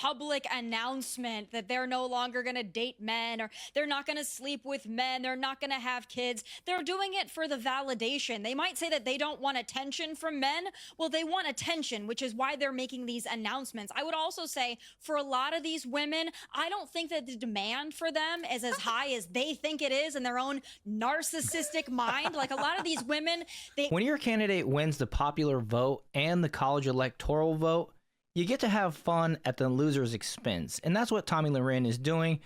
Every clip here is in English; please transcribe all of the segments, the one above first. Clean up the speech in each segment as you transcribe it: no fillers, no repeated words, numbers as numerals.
public announcement that they're no longer going to date men, or they're not going to sleep with men, they're not going to have kids. They're doing it for the validation. They might say that they don't want attention from men. Well, they want attention, which is why they're making these announcements. I would also say for a lot of these women, I don't think that the demand for them is as high as they think it is in their own narcissistic mind. Like, a lot of these women, when your candidate wins the popular vote and the college electoral vote, you get to have fun at the loser's expense. And that's what Tomi Lahren is doing,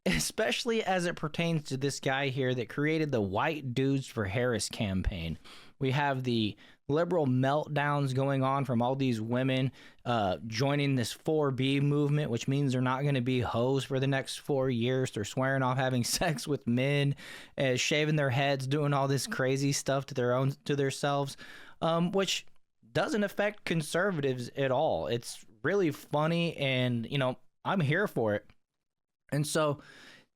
especially as it pertains to this guy here that created the White Dudes for Harris campaign. We have the liberal meltdowns going on from all these women joining this 4B movement, which means they're not going to be hoes for the next 4 years. They're swearing off having sex with men, shaving their heads, doing all this crazy stuff to themselves, which doesn't affect conservatives at all. It's really funny, and I'm here for it. And so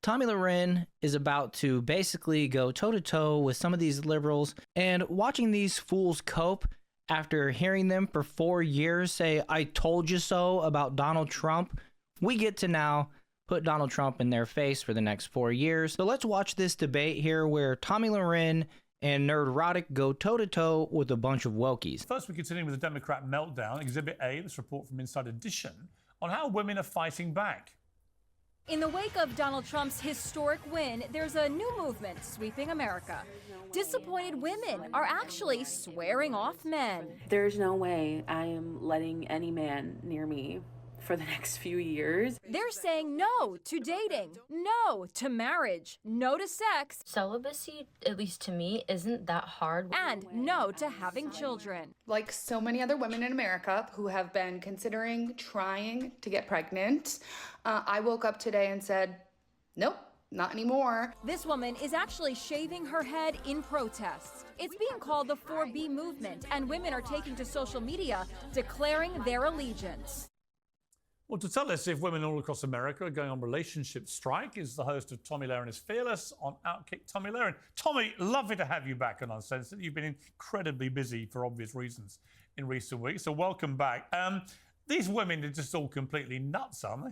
Tomi Lahren is about to basically go toe-to-toe with some of these liberals, and watching these fools cope after hearing them for 4 years say, "I told you so" about Donald Trump, we get to now put Donald Trump in their face for the next 4 years. So let's watch this debate here where Tomi Lahren and Nerdrotic go toe-to-toe with a bunch of wokies. First, we continue with the Democrat meltdown, Exhibit A, this report from Inside Edition, on how women are fighting back. In the wake of Donald Trump's historic win, there's a new movement sweeping America. Disappointed women are actually swearing off men. There's no way I am letting any man near me for the next few years. They're saying no to dating, no to marriage, no to sex. Celibacy, at least to me, isn't that hard. And no to having children. Like so many other women in America who have been considering trying to get pregnant, I woke up today and said, nope, not anymore. This woman is actually shaving her head in protest. It's being called the 4B movement, and women are taking to social media declaring their allegiance. Well, to tell us if women all across America are going on relationship strike is the host of Tomi Lahren is Fearless on Outkick, Tomi Lahren. Tomi, lovely to have you back on Uncensored. You've been incredibly busy for obvious reasons in recent weeks, so welcome back. These women are just all completely nuts, aren't they?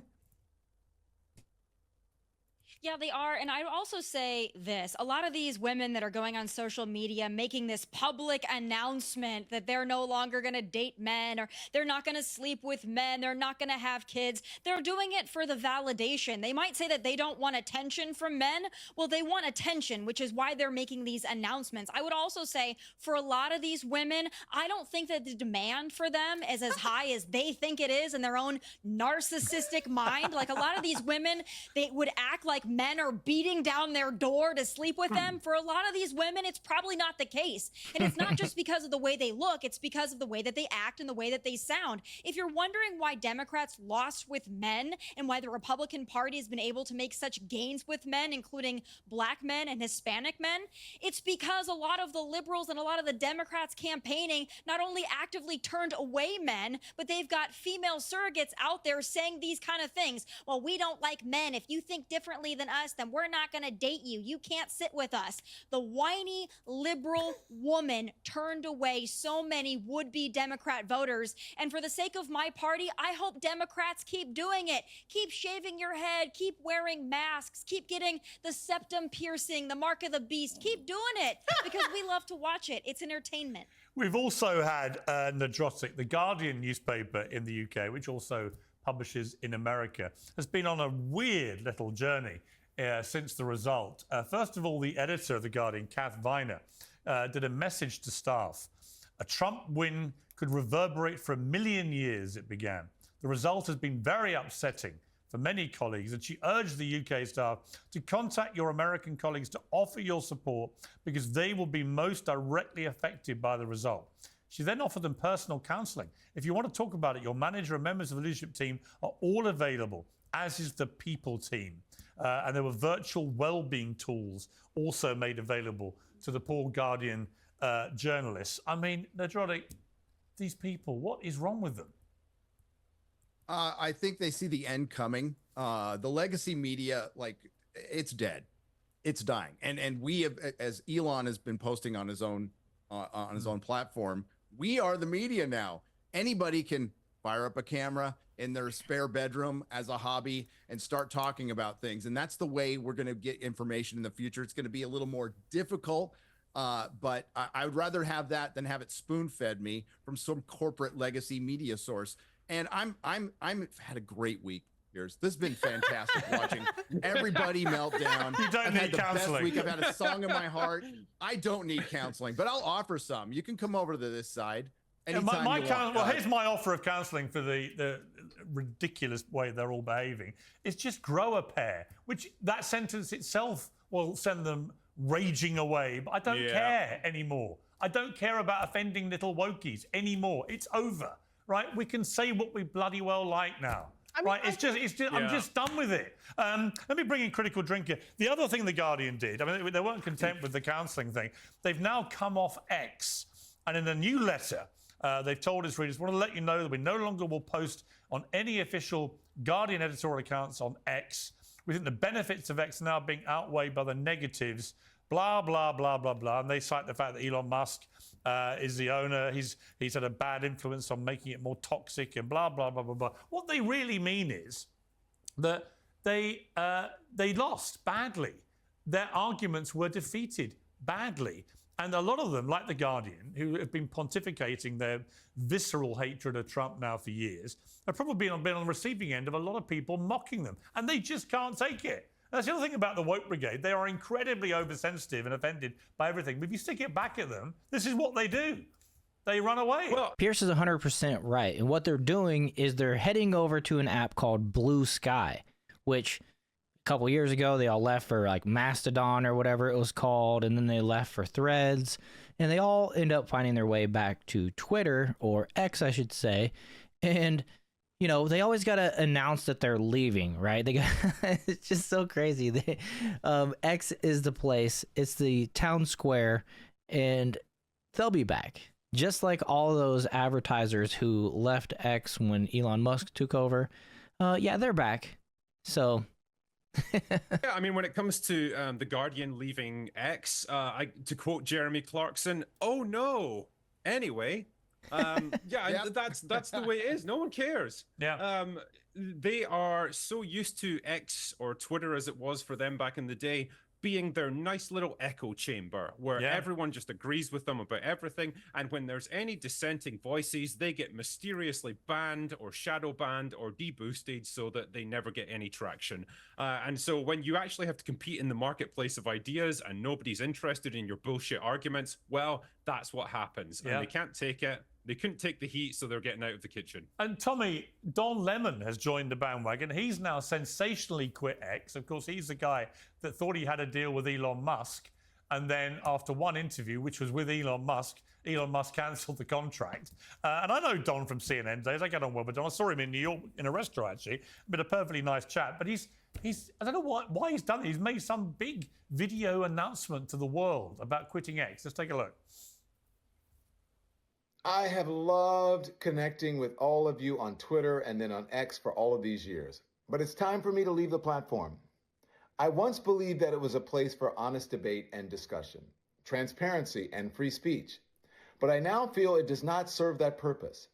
Yeah, they are. And I would also say this. A lot of these women that are going on social media making this public announcement that they're no longer going to date men, or they're not going to sleep with men, they're not going to have kids. They're doing it for the validation. They might say that they don't want attention from men. Well, they want attention, which is why they're making these announcements. I would also say for a lot of these women, I don't think that the demand for them is as high as they think it is in their own narcissistic mind. Like, a lot of these women, they would act like men are beating down their door to sleep with them. For a lot of these women, it's probably not the case. And it's not just because of the way they look, it's because of the way that they act and the way that they sound. If you're wondering why Democrats lost with men and why the Republican Party has been able to make such gains with men, including black men and Hispanic men, it's because a lot of the liberals and a lot of the Democrats campaigning not only actively turned away men, but they've got female surrogates out there saying these kind of things. Well, we don't like men. If you think differently than us, then we're not going to date you. You can't sit with us. The whiny liberal woman turned away so many would-be Democrat voters. And for the sake of my party, I hope Democrats keep doing it. Keep shaving your head. Keep wearing masks. Keep getting the septum piercing, the mark of the beast. Keep doing it because we love to watch it. It's entertainment. We've also had Nerdrotic, the Guardian newspaper in the UK, which also publishes in America, has been on a weird little journey since the result. First of all, the editor of The Guardian, Kath Viner, did a message to staff. A Trump win could reverberate for 1 million years, it began. The result has been very upsetting for many colleagues, and she urged the UK staff to contact your American colleagues to offer your support because they will be most directly affected by the result. She then offered them personal counselling. If you want to talk about it, your manager and members of the leadership team are all available, as is the people team. And there were virtual well-being tools also made available to the poor Guardian journalists. I mean, Nerdrotic, these people, what is wrong with them? I think they see the end coming. The legacy media, like, it's dead. It's dying. And we have, as Elon has been posting on his own platform, we are the media now. Anybody can fire up a camera in their spare bedroom as a hobby and start talking about things. And that's the way we're going to get information in the future. It's going to be a little more difficult, but I would rather have that than have it spoon-fed me from some corporate legacy media source. And I've had a great week. This has been fantastic watching everybody melt down. You don't need counseling. Best week. I've had a song in my heart. I don't need counseling, but I'll offer some. You can come over to this side anytime you want. Well, here's my offer of counseling for the ridiculous way they're all behaving. It's just grow a pair, which that sentence itself will send them raging away. But I don't care anymore. I don't care about offending little wokies anymore. It's over, right? We can say what we bloody well like now. Right, I'm just done with it. Let me bring in Critical Drinker. The other thing The Guardian did, I mean, they weren't content with the counselling thing. They've now come off X. And in a new letter, they've told its readers, want to let you know that we no longer will post on any official Guardian editorial accounts on X. We think the benefits of X are now being outweighed by the negatives, blah, blah, blah, blah, blah. And they cite the fact that Elon Musk is the owner. He's had a bad influence on making it more toxic and blah, blah, blah, blah, blah. What they really mean is that they lost badly. Their arguments were defeated badly. And a lot of them, like The Guardian, who have been pontificating their visceral hatred of Trump now for years, have probably been on the receiving end of a lot of people mocking them. And they just can't take it. That's the other thing about the woke brigade. They are incredibly oversensitive and offended by everything. But if you stick it back at them, this is what they do. They run away. Well, Pierce is 100% right. And what they're doing is they're heading over to an app called Blue Sky, which a couple years ago they all left for like Mastodon or whatever it was called. And then they left for Threads. And they all end up finding their way back to Twitter, or X, I should say. And you know, they always got to announce that they're leaving, right? It's just so crazy. X is the place. It's the town square, and they'll be back. Just like all those advertisers who left X when Elon Musk took over. Yeah, they're back. So... Yeah, I mean, when it comes to The Guardian leaving X, to quote Jeremy Clarkson, oh no. Anyway... that's the way it is. No one cares. They are so used to X, or Twitter as it was for them back in the day, being their nice little echo chamber where everyone just agrees with them about everything, and when there's any dissenting voices, they get mysteriously banned or shadow banned or deboosted so that they never get any traction. And so when you actually have to compete in the marketplace of ideas and nobody's interested in your bullshit arguments, well, that's what happens. And they can't take it. They couldn't take the heat, so they're getting out of the kitchen. And Tommy, Don Lemon has joined the bandwagon. He's now sensationally quit X. Of course, he's the guy that thought he had a deal with Elon Musk. And then after one interview, which was with Elon Musk cancelled the contract. And I know Don from CNN days. I get on well with Don. I saw him in New York in a restaurant, actually. Been a perfectly nice chat. But he's I don't know why he's done it. He's made some big video announcement to the world about quitting X. Let's take a look. I have loved connecting with all of you on Twitter and then on X for all of these years. But it's time for me to leave the platform. I once believed that it was a place for honest debate and discussion, transparency and free speech. But I now feel it does not serve that purpose.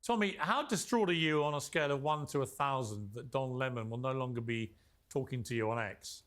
Tommy, how distraught are you on a scale of 1 to 1,000 that Don Lemon will no longer be talking to you on X?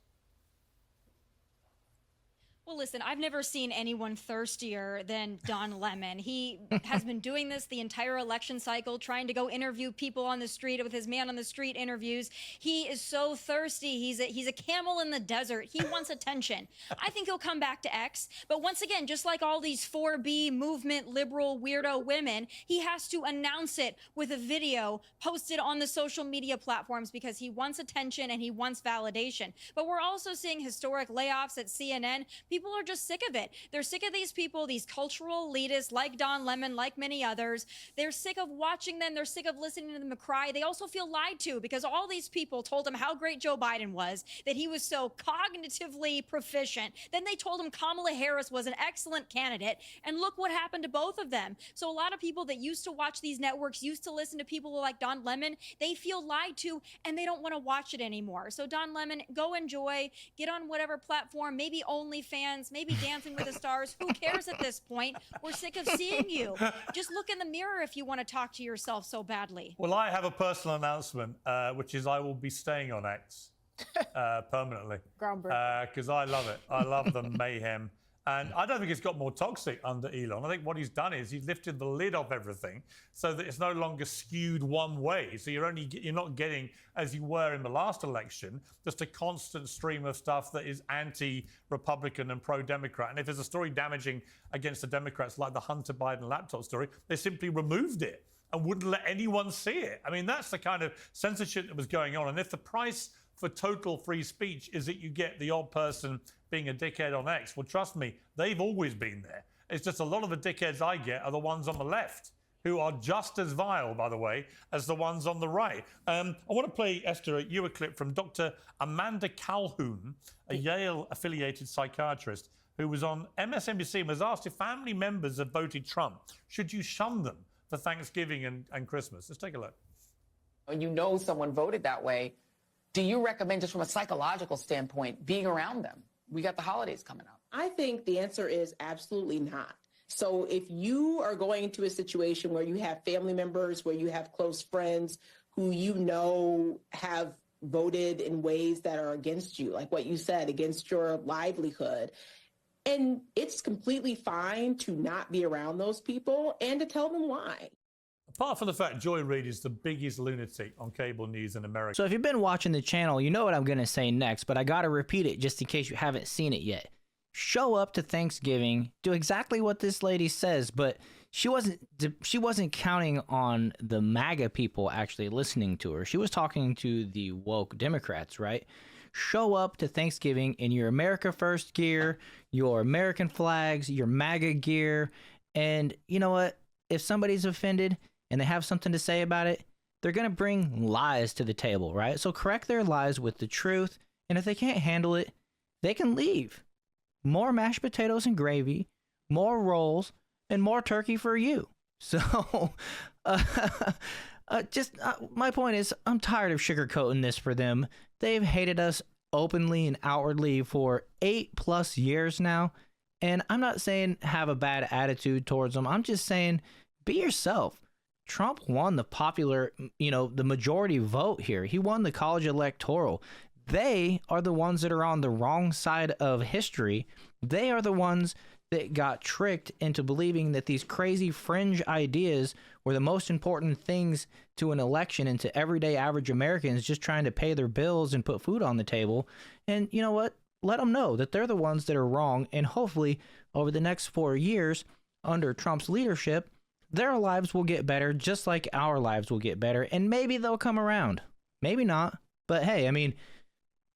Well, listen, I've never seen anyone thirstier than Don Lemon. He has been doing this the entire election cycle, trying to go interview people on the street with his man on the street interviews. He is so thirsty. He's a camel in the desert. He wants attention. I think he'll come back to X. But once again, just like all these 4B movement liberal weirdo women, he has to announce it with a video posted on the social media platforms because he wants attention and he wants validation. But we're also seeing historic layoffs at CNN. People are just sick of it. They're sick of these people, these cultural elitists like Don Lemon, like many others. They're sick of watching them. They're sick of listening to them cry. They also feel lied to because all these people told them how great Joe Biden was, that he was so cognitively proficient. Then they told him Kamala Harris was an excellent candidate. And look what happened to both of them. So a lot of people that used to watch these networks, used to listen to people like Don Lemon, they feel lied to and they don't want to watch it anymore. So Don Lemon, go enjoy, get on whatever platform, maybe OnlyFans, bands, maybe Dancing with the Stars. Who cares at this point? We're sick of seeing you. Just look in the mirror if you want to talk to yourself so badly. Well, I have a personal announcement, which is I will be staying on X permanently. Groundbreaking. Because I love it. I love the mayhem. And I don't think it's got more toxic under Elon. I think what he's done is he's lifted the lid off everything so that it's no longer skewed one way. So you're not getting, as you were in the last election, just a constant stream of stuff that is anti-Republican and pro-Democrat. And if there's a story damaging against the Democrats, like the Hunter Biden laptop story, they simply removed it and wouldn't let anyone see it. I mean, that's the kind of censorship that was going on. And if the price for total free speech is that you get the odd person being a dickhead on X, well, trust me, they've always been there. It's just a lot of the dickheads I get are the ones on the left, who are just as vile, by the way, as the ones on the right. I want to play, Esther, you a clip from Dr. Amanda Calhoun, a Yale-affiliated psychiatrist, who was on MSNBC and was asked if family members have voted Trump, should you shun them for Thanksgiving and Christmas? Let's take a look. When you know someone voted that way, do you recommend, just from a psychological standpoint, being around them? We got the holidays coming up. I think the answer is absolutely not. So if you are going into a situation where you have family members, where you have close friends who you know have voted in ways that are against you, like what you said, against your livelihood, and it's completely fine to not be around those people and to tell them why. Apart from the fact Joy Reid is the biggest lunatic on cable news in America. So if you've been watching the channel, you know what I'm going to say next, but I got to repeat it just in case you haven't seen it yet. Show up to Thanksgiving, do exactly what this lady says, but she wasn't counting on the MAGA people actually listening to her. She was talking to the woke Democrats, right? Show up to Thanksgiving in your America First gear, your American flags, your MAGA gear, and you know what? If somebody's offended and they have something to say about it, they're going to bring lies to the table, right? So correct their lies with the truth, and if they can't handle it, they can leave. More mashed potatoes and gravy, more rolls, and more turkey for you. So, my point is, I'm tired of sugarcoating this for them. They've hated us openly and outwardly for 8+ years now, and I'm not saying have a bad attitude towards them. I'm just saying be yourself. Trump won the popular, the majority vote here. He won the college electoral. They are the ones that are on the wrong side of history. They are the ones that got tricked into believing that these crazy fringe ideas were the most important things to an election and to everyday average Americans just trying to pay their bills and put food on the table. And you know what? Let them know that they're the ones that are wrong. And hopefully over the next 4 years under Trump's leadership, their lives will get better just like our lives will get better. And maybe they'll come around. Maybe not. But hey, I mean,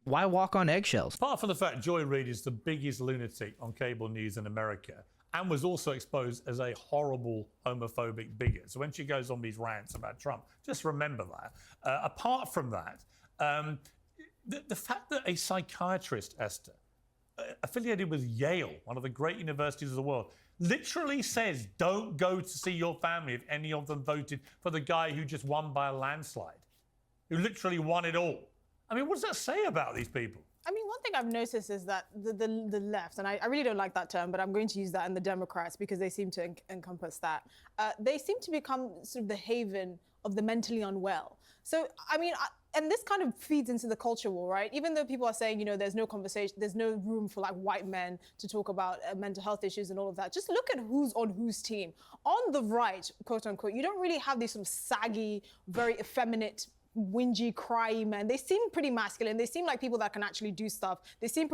why walk on eggshells? Apart from the fact Joy Reid is the biggest lunatic on cable news in America and was also exposed as a horrible homophobic bigot. So when she goes on these rants about Trump, just remember that. Apart from that, the fact that a psychiatrist, Esther, affiliated with Yale, one of the great universities of the world, literally says don't go to see your family if any of them voted for the guy who just won by a landslide, who literally won it all. I mean, what does that say about these people? I mean, one thing I've noticed is that the left, and I really don't like that term, but I'm going to use that, and the Democrats, because they seem to encompass that, they seem to become sort of the haven of the mentally unwell. So, I mean, and this kind of feeds into the culture war, right? Even though people are saying, there's no conversation, there's no room for like white men to talk about mental health issues and all of that. Just look at who's on whose team. On the right, quote unquote, you don't really have these sort of saggy, very effeminate, whingy, cryy men. They seem pretty masculine. They seem like people that can actually do stuff. They seem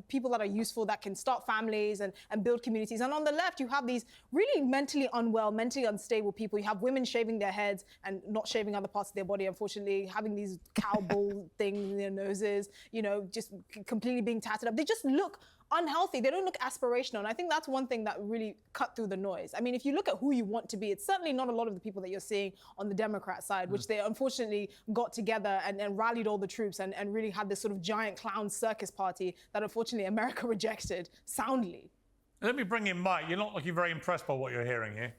people that are useful, that can start families and build communities. And on the left, you have these really mentally unwell, mentally unstable people. You have women shaving their heads and not shaving other parts of their body, unfortunately, having these cow bull things in their noses, just completely being tatted up. They just look unhealthy. They don't look aspirational. And I think that's one thing that really cut through the noise. I mean, if you look at who you want to be, it's certainly not a lot of the people that you're seeing on the Democrat side, which they unfortunately got together and rallied all the troops and really had this sort of giant clown circus party that unfortunately America rejected soundly. Let me bring in Mike. You're not looking very impressed by what you're hearing here.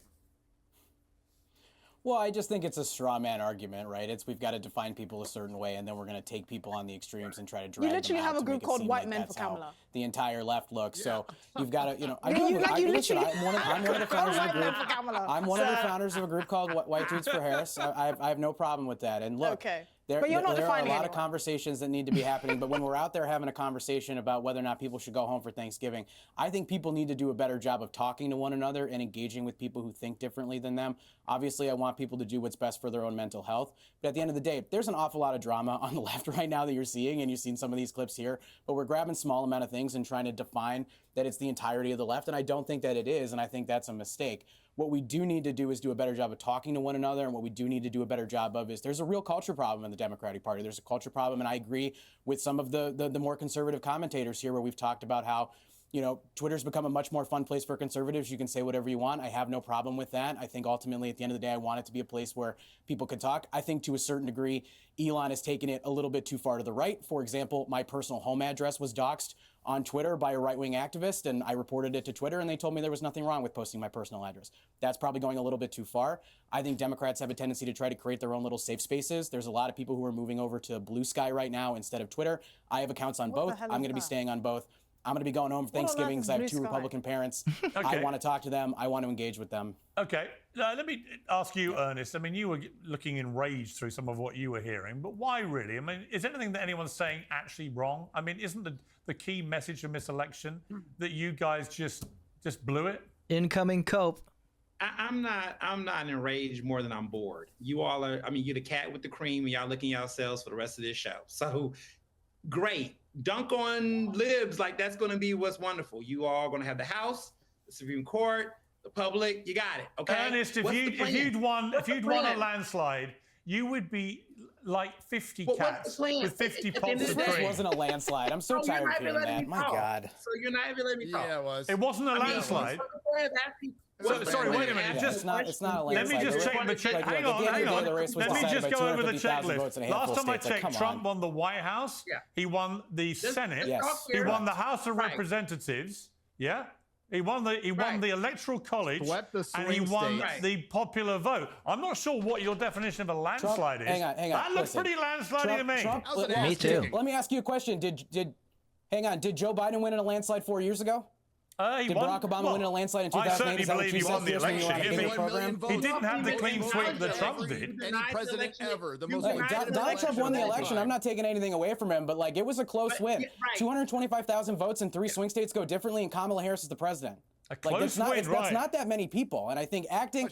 Well, I just think it's a straw man argument, right? We've got to define people a certain way, and then we're going to take people on the extremes and try to drag them out. You literally have a to group make it called seem White like Men that's for how Kamala. the entire left looks. So you've got to, I You do. literally- I'm one of the founders of a group. Kamala. I'm one of the founders of a group called White Dudes for Harris. I have no problem with that. And look, Okay. there, But you're not there are a defining lot of anyone. conversations that need to be happening. But when we're out there having a conversation about whether or not people should go home for Thanksgiving, I think people need to do a better job of talking to one another and engaging with people who think differently than them. Obviously, I want people to do what's best for their own mental health. But at the end of the day, there's an awful lot of drama on the left right now that you're seeing, and you've seen some of these clips here. But we're grabbing small amount of things and trying to define that it's the entirety of the left. And I don't think that it is, and I think that's a mistake. What we do need to do is do a better job of talking to one another, and what we do need to do a better job of is there's a real culture problem in the Democratic Party. There's a culture problem, and I agree with some of the more conservative commentators here where we've talked about how, Twitter's become a much more fun place for conservatives. You can say whatever you want. I have no problem with that. I think ultimately, at the end of the day, I want it to be a place where people can talk. I think to a certain degree, Elon has taken it a little bit too far to the right. For example, my personal home address was doxxed on Twitter by a right-wing activist, and I reported it to Twitter, and they told me there was nothing wrong with posting my personal address. That's probably going a little bit too far. I think Democrats have a tendency to try to create their own little safe spaces. There's a lot of people who are moving over to Blue Sky right now instead of Twitter. I have accounts on both. I'm going to be staying on both. I'm going to be going home for Thanksgiving because I have two Republican parents. I want to talk to them. I want to engage with them. Okay, let me ask you, Ernest. I mean, you were looking enraged through some of what you were hearing, but why really? I mean, is anything that anyone's saying actually wrong? I mean, isn't the key message of this election that you guys just blew it? Incoming Cope. I'm not enraged more than I'm bored. You all are, I mean, you're the cat with the cream and y'all looking yourselves for the rest of this show. So great. Dunk on libs like that's going to be what's wonderful. You all going to have the House, the Supreme Court, the public. You got it. Okay. Ernest, if you'd won a landslide, you would be like 50 cats with 50 pots of This cream. wasn't a landslide. I'm so tired of hearing that. My God. So you're not even letting me talk. Yeah, it was. It wasn't a landslide. Sorry, wait a minute. It's not a landslide. Let me just check the check. Hang on. Let me just go over the checklist. Last time I checked, Trump won the White House. He won the Senate. He won the House of Representatives. Yeah. He won the Electoral College, and he won the popular vote. I'm not sure what your definition of a landslide is. Hang on. That looks pretty landslidey to me. Me too. Let me ask you a question. Did Joe Biden win in a landslide 4 years ago? Did Barack Obama win in a landslide in 2008? I certainly believe he won the election. He didn't have the clean sweep that Trump did. Any president ever. The most Donald Trump won the election. I'm not taking anything away from him, but it was a close win. 225,000 votes in 3 swing states go differently, and Kamala Harris is the president. That's not that many people. And I think acting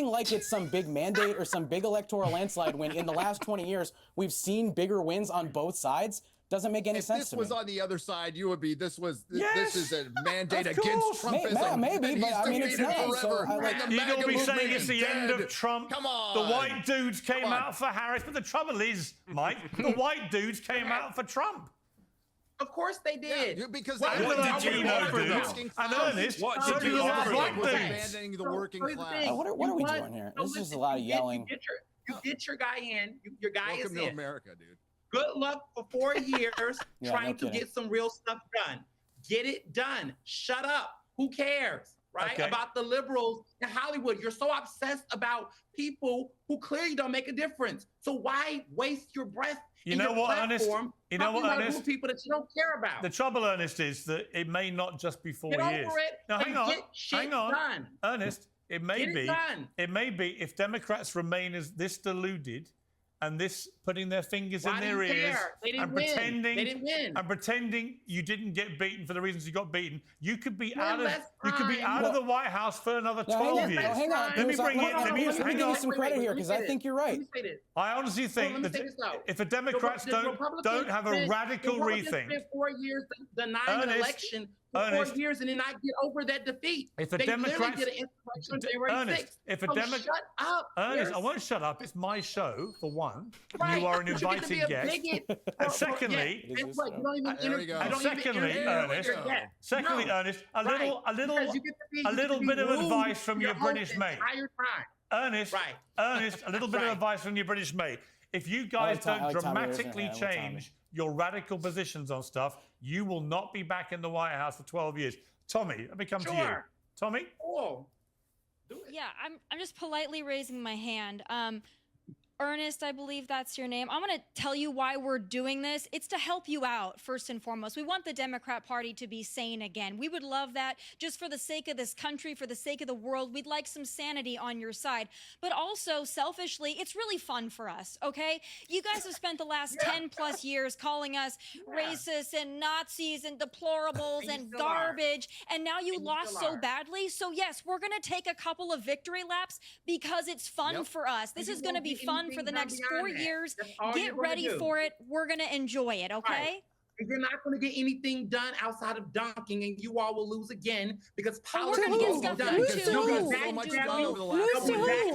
like it's some big mandate or some big electoral landslide when in the last 20 years we've seen bigger wins on both sides doesn't make any sense to me. If this was on the other side, you would be, this is a mandate against Trumpism. Maybe, but I mean, it's not. So you're going to be saying it's the end of Trump. Come on. The white dudes came out for Harris. But the trouble is, Mike, the white dudes came out for Trump. Of course they did. Yeah, because what did you know, dudes? And Ernest, what so did you offer black was dudes. abandoning the working class. What are we doing here? This is a lot of yelling. You get your guy in. Your guy Welcome is to in. America, dude. Good luck for 4 years trying to kidding. get some real stuff done. Get it done. Shut up. Who cares, right? Okay. About the liberals in Hollywood. You're so obsessed about people who clearly don't make a difference. So why waste your breath You in know your what, Ernest? platform You know what, talking about Ernest? people that you don't care about? The trouble, Ernest, is that it may not just be 4 Get years. over it Now, and get shit done. Ernest, it may Get it be. done. It may be if Democrats remain as this deluded and this putting their fingers in their ears and pretending you didn't get beaten for the reasons you got beaten. You could be out of the White House for another 12 years. Hang on. Let me give you some credit here because I think you're right. I honestly think that if the Democrats don't have a radical rethink. Spent 4 years denying an election for 4 years and then not get over that defeat. If the they Democrats, did an insurrection on January 6th. if a So Democrat, shut up. Ernest, I won't shut up. It's my show for one. Right. You are an You get to be invited a guest. bigot And secondly, guess what? You don't even There we go. and secondly, Ernest, Ernest, a little bit of advice from your British mate. Ernest, a little bit of advice from your British mate. If you guys don't dramatically change your radical positions on stuff, you will not be back in the White House for 12 years. Tommy, let me come to you. Tommy? Oh, Yeah, I'm just politely raising my hand. Ernest, I believe that's your name. I'm going to tell you why we're doing this. It's to help you out, first and foremost. We want the Democrat Party to be sane again. We would love that just for the sake of this country, for the sake of the world. We'd like some sanity on your side. But also, selfishly, it's really fun for us, okay? You guys have spent the last 10 plus years calling us racist and Nazis and deplorables and garbage, and now you lost so badly. So yes, we're going to take a couple of victory laps because it's fun for us. This is going to be fun for the next 4 years. Get ready for it. We're going to enjoy it, okay? Right. And you're not going to get anything done outside of dunking, and you all will lose again because politics we're going to get stuff done.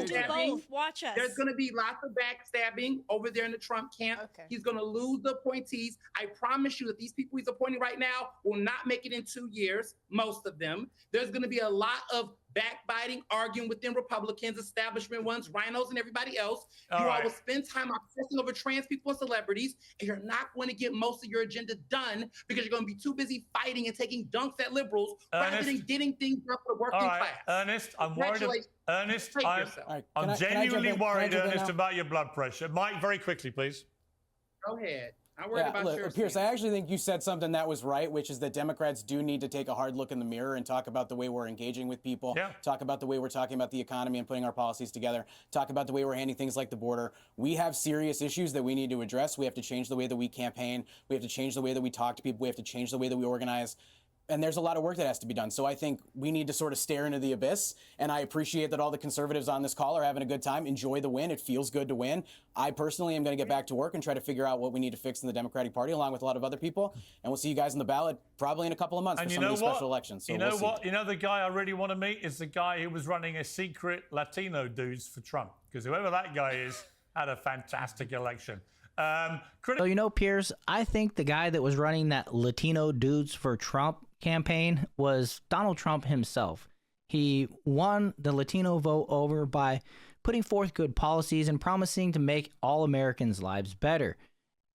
Do both. Watch us. There's going to be lots of backstabbing over there in the Trump camp. He's going to lose the appointees. I promise you that these people he's appointing right now will not make it in 2 years, most of them. There's going to be a lot of backbiting, arguing within Republicans, establishment ones, rhinos, and everybody else. You all will spend time obsessing over trans people and celebrities, and you're not going to get most of your agenda done because you're going to be too busy fighting and taking dunks at liberals rather than getting things done for the working class. Ernest, I'm worried. Ernest, I'm genuinely worried, Ernest, about your blood pressure. Mike, very quickly, please. Go ahead. I'm worried about yours. Pierce, I actually think you said something that was right, which is that Democrats do need to take a hard look in the mirror and talk about the way we're engaging with people, talk about the way we're talking about the economy and putting our policies together, talk about the way we're handling things like the border. We have serious issues that we need to address. We have to change the way that we campaign. We have to change the way that we talk to people. We have to change the way that we organize. And there's a lot of work that has to be done. So I think we need to sort of stare into the abyss. And I appreciate that all the conservatives on this call are having a good time. Enjoy the win. It feels good to win. I personally am going to get back to work and try to figure out what we need to fix in the Democratic Party, along with a lot of other people. And we'll see you guys on the ballot probably in a couple of months for some of these special elections. So you know what? You know the guy I really want to meet is the guy who was running a secret Latino dudes for Trump. Because whoever that guy is had a fantastic election. So, you know, Piers, I think the guy that was running that Latino Dudes for Trump campaign was Donald Trump himself. He won the Latino vote over by putting forth good policies and promising to make all Americans' lives better.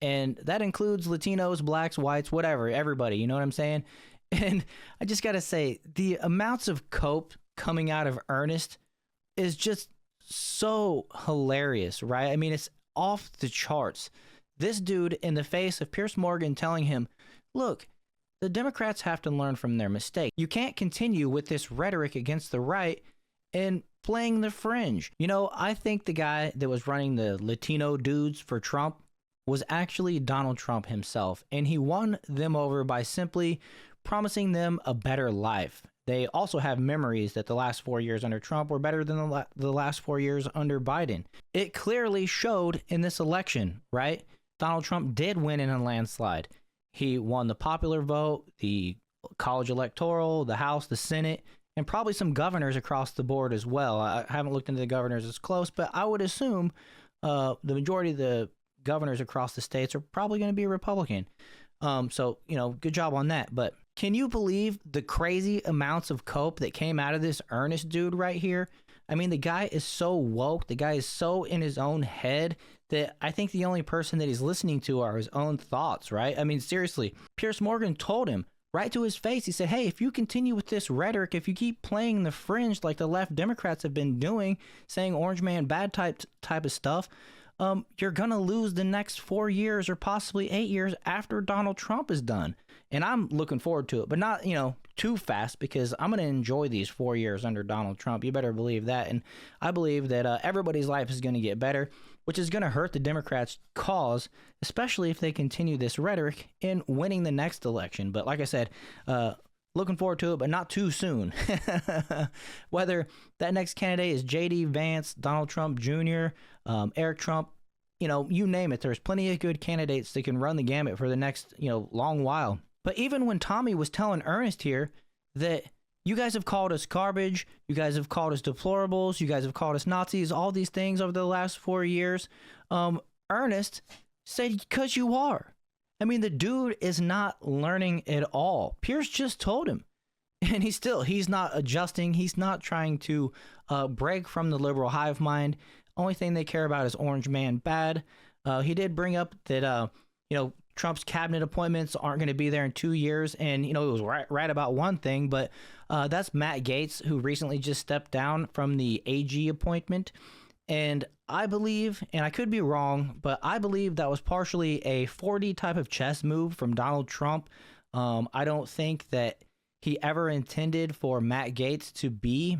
And that includes Latinos, blacks, whites, whatever, everybody, you know what I'm saying? And I just got to say, the amounts of cope coming out of Ernest is just so hilarious, right? I mean, it's off the charts. This dude, in the face of Piers Morgan telling him, look, the Democrats have to learn from their mistake. You can't continue with this rhetoric against the right and playing the fringe. You know, I think the guy that was running the Latino Dudes for Trump was actually Donald Trump himself, and he won them over by simply promising them a better life. They also have memories that the last 4 years under Trump were better than the last 4 years under Biden. It clearly showed in this election, right? Donald Trump did win in a landslide. He won the popular vote, the college electoral, the House, the Senate, and probably some governors across the board as well. I haven't looked into the governors as close, but I would assume the majority of the governors across the states are probably going to be Republican. So, you know, good job on that. But can you believe the crazy amounts of cope that came out of this Ernest dude right here? I mean, the guy is so woke. The guy is so in his own head that I think the only person that he's listening to are his own thoughts, right? I mean, seriously, Piers Morgan told him right to his face. He said, hey, if you continue with this rhetoric, if you keep playing the fringe like the left Democrats have been doing, saying orange man bad type of stuff, you're going to lose the next 4 years or possibly 8 years after Donald Trump is done. And I'm looking forward to it, but not, you know, too fast, because I'm going to enjoy these 4 years under Donald Trump. You better believe that. And I believe that everybody's life is going to get better, which is going to hurt the Democrats' cause, especially if they continue this rhetoric in winning the next election. But like I said, looking forward to it, but not too soon. Whether that next candidate is J.D. Vance, Donald Trump Jr., Eric Trump, you know, you name it. There's plenty of good candidates that can run the gamut for the next, you know, long while. But even when Tomi was telling Ernest here that you guys have called us garbage, you guys have called us deplorables, you guys have called us Nazis, all these things over the last 4 years, Ernest said, because you are. I mean, the dude is not learning at all. Piers just told him. And he's not adjusting. He's not trying to break from the liberal hive mind. Only thing they care about is orange man bad. He did bring up that, you know, Trump's cabinet appointments aren't going to be there in 2 years. And, you know, it was right about one thing, but that's Matt Gaetz, who recently just stepped down from the AG appointment. And I believe, and I could be wrong, but I believe that was partially a 4D type of chess move from Donald Trump. I don't think that he ever intended for Matt Gaetz to be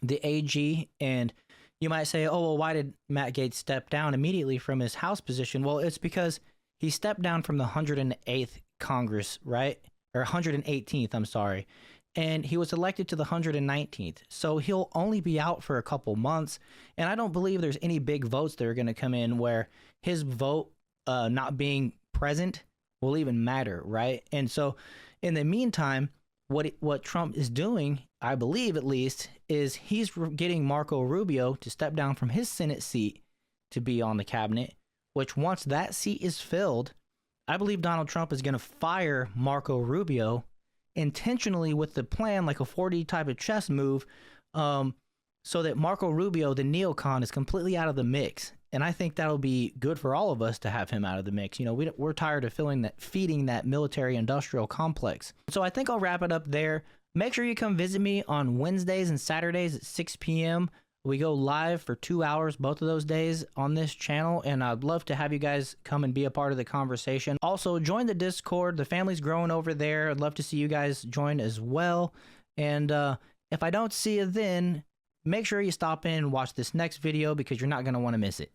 the AG. And you might say, oh, well, why did Matt Gaetz step down immediately from his House position? Well, it's because he stepped down from the 108th Congress, right? Or 118th, I'm sorry. And he was elected to the 119th. So he'll only be out for a couple months. And I don't believe there's any big votes that are going to come in where his vote not being present will even matter, right? And so in the meantime, what Trump is doing, I believe at least, is he's getting Marco Rubio to step down from his Senate seat to be on the cabinet, which once that seat is filled, I believe Donald Trump is going to fire Marco Rubio intentionally with the plan, like a 4D type of chess move, so that Marco Rubio, the neocon, is completely out of the mix. And I think that'll be good for all of us to have him out of the mix. You know, we're tired of feeding that military-industrial complex. So I think I'll wrap it up there. Make sure you come visit me on Wednesdays and Saturdays at 6 p.m. We go live for 2 hours both of those days on this channel, and I'd love to have you guys come and be a part of the conversation. Also, join the Discord. The family's growing over there. I'd love to see you guys join as well. And if I don't see you then, make sure you stop in and watch this next video because you're not going to want to miss it.